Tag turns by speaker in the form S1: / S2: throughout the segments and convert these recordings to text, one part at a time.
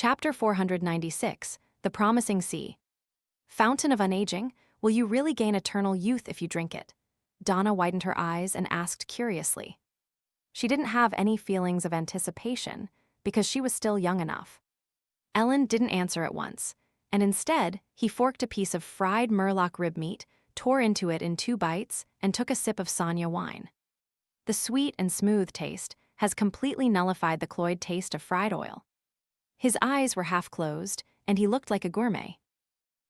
S1: Chapter 496, The Promising Sea. Fountain of Unaging, will you really gain eternal youth if you drink it? Donna widened her eyes and asked curiously. She didn't have any feelings of anticipation, because she was still young enough. Ellen didn't answer at once, and instead, he forked a piece of fried Murloc rib meat, tore into it in 2 bites, and took a sip of Sonya wine. The sweet and smooth taste has completely nullified the cloyed taste of fried oil. His eyes were half closed, and he looked like a gourmet.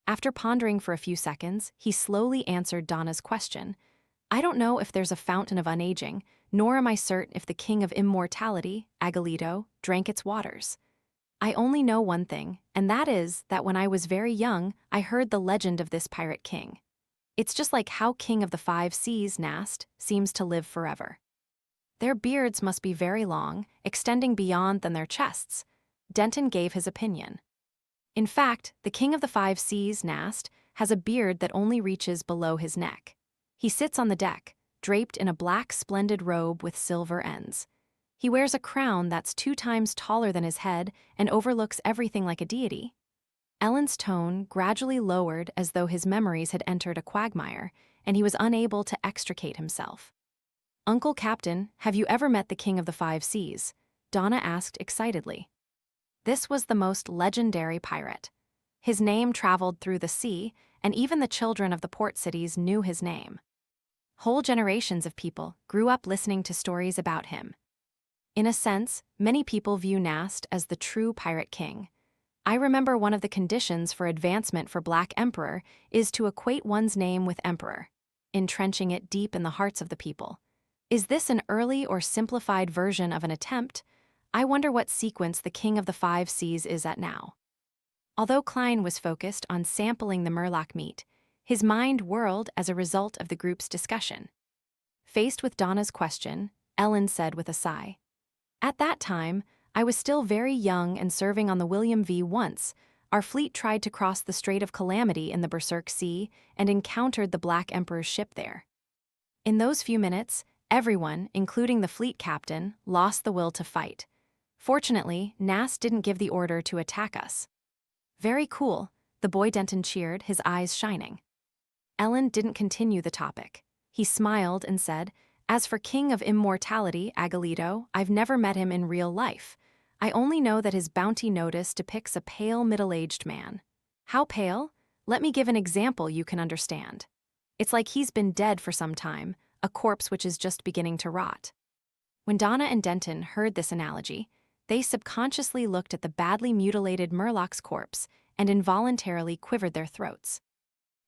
S1: After pondering for a few seconds, he slowly answered Donna's question. I don't know if there's a fountain of unaging, nor am I certain if the king of immortality, Agalito, drank its waters. I only know one thing, and that is that when I was very young, I heard the legend of this pirate king. It's just like how King of the Five Seas, Nast, seems to live forever. Their beards must be very long, extending beyond than their chests. Denton gave his opinion. In fact, the King of the Five Seas, Nast, has a beard that only reaches below his neck. He sits on the deck, draped in a black splendid robe with silver ends. He wears a crown that's 2 times taller than his head and overlooks everything like a deity. Ellen's tone gradually lowered as though his memories had entered a quagmire, and he was unable to extricate himself. Uncle Captain, have you ever met the King of the Five Seas? Donna asked excitedly. This was the most legendary pirate. His name traveled through the sea, and even the children of the port cities knew his name. Whole generations of people grew up listening to stories about him. In a sense, many people view Nast as the true pirate king. I remember one of the conditions for advancement for Black Emperor is to equate one's name with emperor, entrenching it deep in the hearts of the people. Is this an early or simplified version of an attempt? I wonder what sequence the King of the Five Seas is at now. Although Klein was focused on sampling the Murloc meat, his mind whirled as a result of the group's discussion. Faced with Donna's question, Ellen said with a sigh, At that time, I was still very young and serving on the William V. Once, our fleet tried to cross the Strait of Calamity in the Berserk Sea and encountered the Black Emperor's ship there. In those few minutes, everyone, including the fleet captain, lost the will to fight. Fortunately, Nast didn't give the order to attack us. Very cool, the boy Denton cheered, his eyes shining. Ellen didn't continue the topic. He smiled and said, As for King of Immortality, Agalito, I've never met him in real life. I only know that his bounty notice depicts a pale middle-aged man. How pale? Let me give an example you can understand. It's like he's been dead for some time, a corpse which is just beginning to rot. When Donna and Denton heard this analogy, they subconsciously looked at the badly mutilated Murloc's corpse and involuntarily quivered their throats.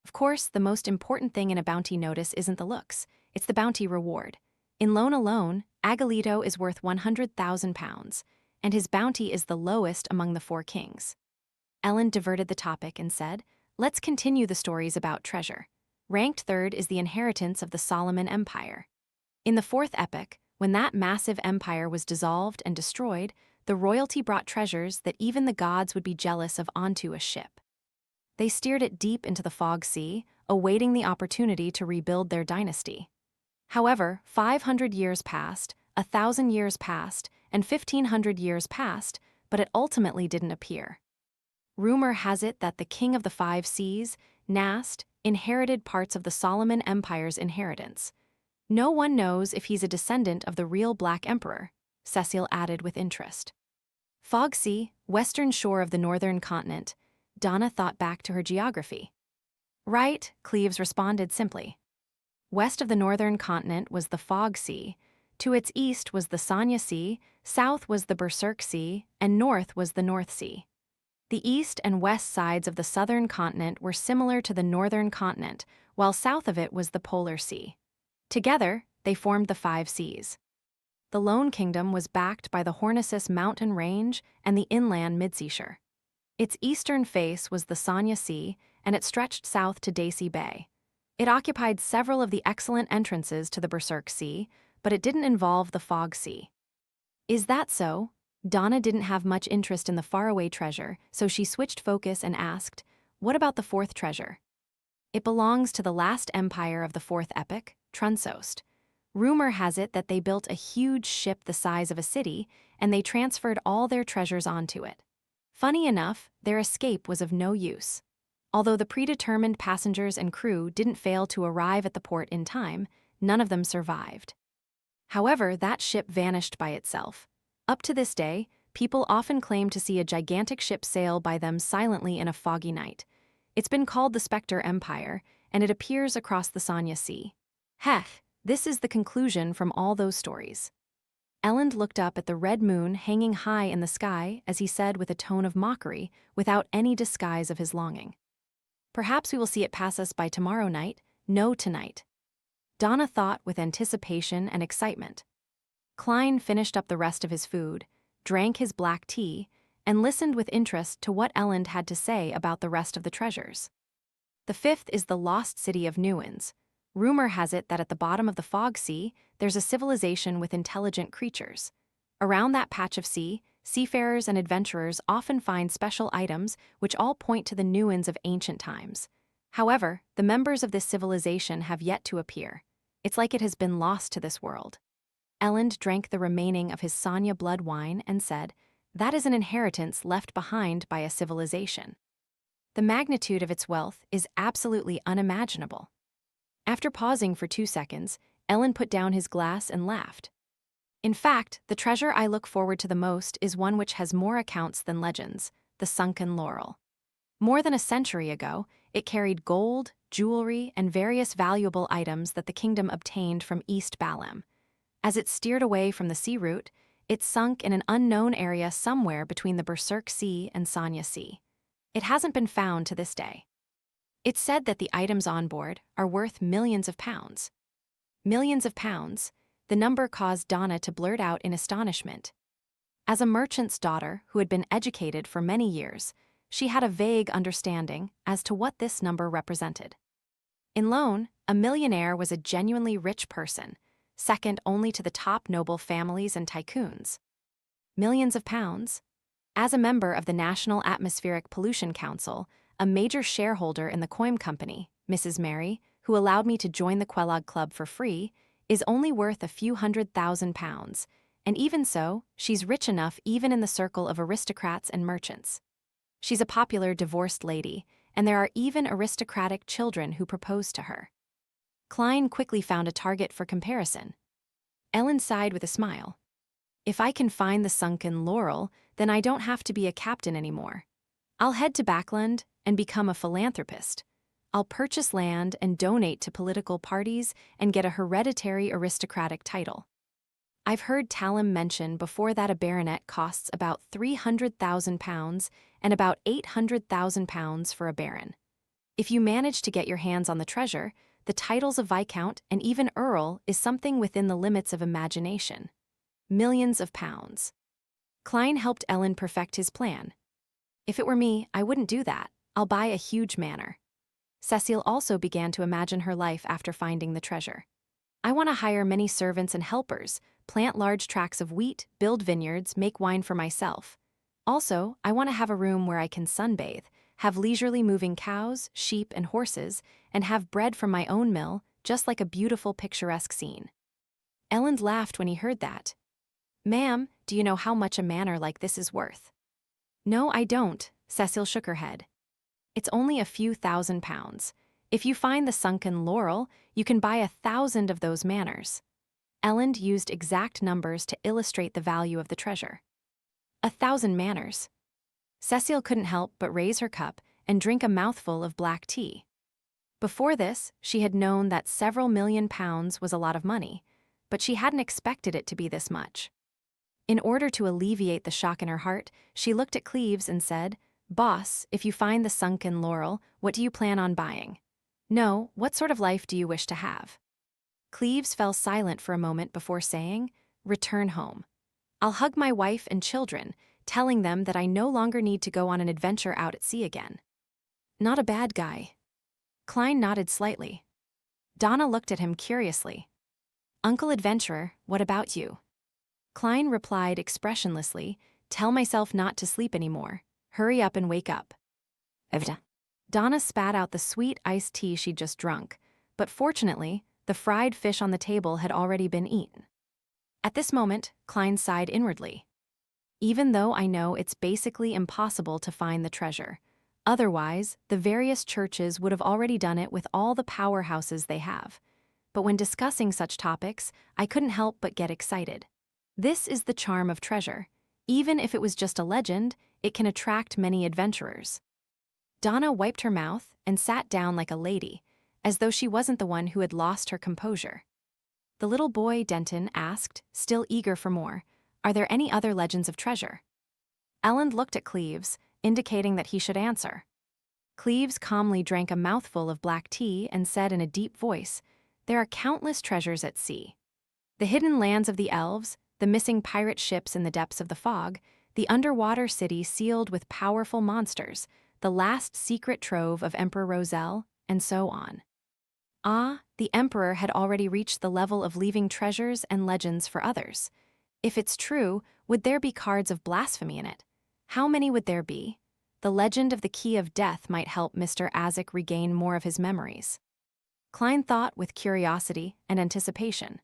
S1: Of course, the most important thing in a bounty notice isn't the looks, it's the bounty reward. In loan alone, Agalito is worth 100,000 pounds, and his bounty is the lowest among the 4 kings. Ellen diverted the topic and said, Let's continue the stories about treasure. Ranked 3rd is the inheritance of the Solomon Empire. In the 4th epic, when that massive empire was dissolved and destroyed, the royalty brought treasures that even the gods would be jealous of onto a ship. They steered it deep into the Fog Sea, awaiting the opportunity to rebuild their dynasty. However, 500 years passed, 1,000 years passed, and 1,500 years passed, but it ultimately didn't appear. Rumor has it that the King of the Five Seas, Nast, inherited parts of the Solomon Empire's inheritance. No one knows if he's a descendant of the real Black Emperor, Cecile added with interest. Fog Sea, western shore of the northern continent. Donna thought back to her geography. Right, Cleves responded simply. West of the northern continent was the Fog Sea, to its east was the Sonya Sea, south was the Berserk Sea, and north was the North Sea. The east and west sides of the southern continent were similar to the northern continent, while south of it was the Polar Sea. Together, they formed the 5 seas. The Lone Kingdom was backed by the Hornisus mountain range and the inland Midseashire. Its eastern face was the Sonya Sea, and it stretched south to Daisy Bay. It occupied several of the excellent entrances to the Berserk Sea, but it didn't involve the Fog Sea. Is that so? Donna didn't have much interest in the faraway treasure, so she switched focus and asked, What about the 4th treasure? It belongs to the last empire of the 4th epic, Trunsost. Rumor has it that they built a huge ship the size of a city, and they transferred all their treasures onto it. Funny enough, their escape was of no use. Although the predetermined passengers and crew didn't fail to arrive at the port in time, none of them survived. However, that ship vanished by itself. Up to this day, people often claim to see a gigantic ship sail by them silently in a foggy night. It's been called the Spectre Empire, and it appears across the Sanya Sea. Hech, this is the conclusion from all those stories. Elend looked up at the red moon hanging high in the sky as he said with a tone of mockery, without any disguise of his longing. Perhaps we will see it pass us by tomorrow night, no tonight. Donna thought with anticipation and excitement. Klein finished up the rest of his food, drank his black tea, and listened with interest to what Elend had to say about the rest of the treasures. The fifth is the lost city of Newens. Rumor has it that at the bottom of the Fog Sea, there's a civilization with intelligent creatures. Around that patch of sea, seafarers and adventurers often find special items which all point to the Newens of ancient times. However, the members of this civilization have yet to appear. It's like it has been lost to this world. Elend drank the remaining of his Sanya blood wine and said, "That is an inheritance left behind by a civilization. The magnitude of its wealth is absolutely unimaginable." After pausing for 2 seconds, Elend put down his glass and laughed. "In fact, the treasure I look forward to the most is one which has more accounts than legends, the sunken laurel. More than a century ago, it carried gold, jewelry, and various valuable items that the kingdom obtained from East Balem. As it steered away from the sea route, it sunk in an unknown area somewhere between the Berserk Sea and Sanya Sea. It hasn't been found to this day. It's said that the items on board are worth millions of pounds." Millions of pounds, the number caused Donna to blurt out in astonishment. As a merchant's daughter who had been educated for many years, she had a vague understanding as to what this number represented. In Lone, a millionaire was a genuinely rich person, second only to the top noble families and tycoons. Millions of pounds? As a member of the National Atmospheric Pollution Council, a major shareholder in the Coim Company, Mrs. Mary, who allowed me to join the Quelog Club for free, is only worth a few £100,000, and even so, she's rich enough even in the circle of aristocrats and merchants. She's a popular divorced lady, and there are even aristocratic children who propose to her. Klein quickly found a target for comparison. Elend sighed with a smile. "If I can find the sunken laurel, then I don't have to be a captain anymore. I'll head to Backland and become a philanthropist. I'll purchase land and donate to political parties and get a hereditary aristocratic title. I've heard Talem mention before that a baronet costs about £300,000 and about £800,000 for a baron. If you manage to get your hands on the treasure, the titles of Viscount and even Earl is something within the limits of imagination. Millions of pounds." Klein helped Elend perfect his plan. "If it were me, I wouldn't do that. I'll buy a huge manor." Cecile also began to imagine her life after finding the treasure. "I want to hire many servants and helpers, plant large tracts of wheat, build vineyards, make wine for myself. Also, I want to have a room where I can sunbathe, have leisurely moving cows, sheep, and horses, and have bread from my own mill, just like a beautiful picturesque scene." Elend laughed when he heard that. "Ma'am, do you know how much a manor like this is worth?" "No, I don't," Cecile shook her head. "It's only a few £1,000s. If you find the sunken laurel, you can buy 1,000 of those manors." Elend used exact numbers to illustrate the value of the treasure. 1,000 manors. Cecile couldn't help but raise her cup and drink a mouthful of black tea. Before this, she had known that several £1,000,000 was a lot of money, but she hadn't expected it to be this much. In order to alleviate the shock in her heart, she looked at Cleves and said, "Boss, if you find the sunken laurel, what do you plan on buying? No, what sort of life do you wish to have?" Cleves fell silent for a moment before saying, "Return home. I'll hug my wife and children, telling them that I no longer need to go on an adventure out at sea again." "Not a bad guy." Klein nodded slightly. Donna looked at him curiously. "Uncle Adventurer, what about you?" Klein replied expressionlessly, "Tell myself not to sleep anymore. Hurry up and wake up." Evda. Donna spat out the sweet iced tea she'd just drunk, but fortunately, the fried fish on the table had already been eaten. At this moment, Klein sighed inwardly. even though I know it's basically impossible to find the treasure. Otherwise, the various churches would have already done it with all the powerhouses they have. But when discussing such topics, I couldn't help but get excited. This is the charm of treasure. Even if it was just a legend, it can attract many adventurers. Donna wiped her mouth and sat down like a lady, as though she wasn't the one who had lost her composure. The little boy, Denton, asked, still eager for more, "Are there any other legends of treasure?" Elend looked at Cleves, indicating that he should answer. Cleves calmly drank a mouthful of black tea and said in a deep voice, "There are countless treasures at sea. The hidden lands of the elves, the missing pirate ships in the depths of the fog, the underwater city sealed with powerful monsters, the last secret trove of Emperor Roselle, and so on." Ah, the Emperor had already reached the level of leaving treasures and legends for others. If it's true, would there be cards of blasphemy in it? How many would there be? The legend of the Key of Death might help Mr. Azek regain more of his memories. Klein thought with curiosity and anticipation.